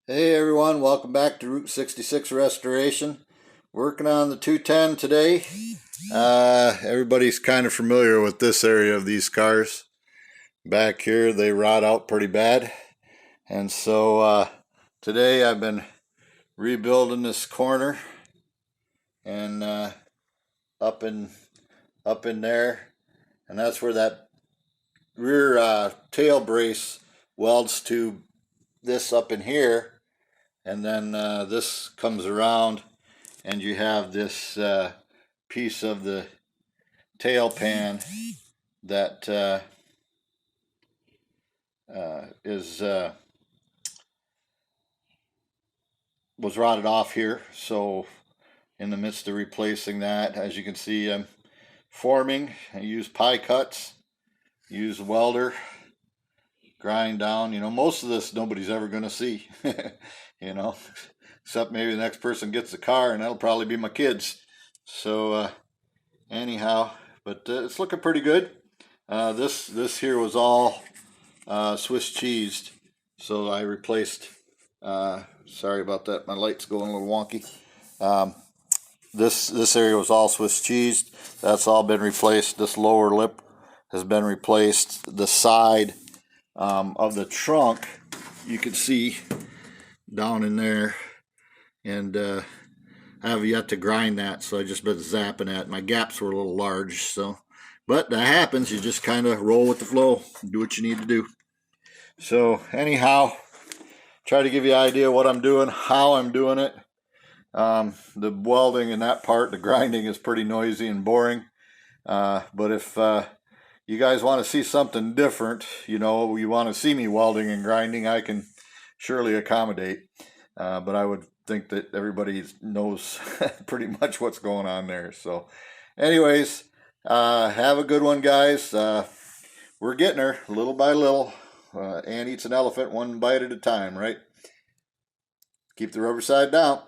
Hey everyone, welcome back to Route 66 Restoration. Working on the 210 today. Everybody's kind of familiar with this area of these cars. Back here they rot out pretty bad. And so today I've been rebuilding this corner and up in there. And that's where that rear tail brace welds to this up in here. And then this comes around and you have this piece of the tail pan that was rotted off here. So in the midst of replacing that, as you can see, I'm forming. I use pie cuts, use welder, grind down. Most of this nobody's ever going to see. Except maybe the next person gets the car, and that'll probably be my kids. So anyhow, but it's looking pretty good. This here was all Swiss cheesed, so I replaced. Sorry about that, my light's going a little wonky. This area was all Swiss cheesed. That's all been replaced. This lower lip has been replaced. The side of the trunk, you can see down in there, and I have yet to grind that, so I just been zapping at. My gaps were a little large, so but that happens. You just kind of roll with the flow, do what you need to do. So anyhow, try to give you an idea what I'm doing, how I'm doing it. The welding and that part, the grinding, is pretty noisy and boring, but if you guys want to see something different, you want to see me welding and grinding, I can surely accommodate. But I would think that everybody knows pretty much what's going on there. So anyways, have a good one, guys. We're getting her little by little. Ant eats an elephant one bite at a time, right? Keep the rubber side down.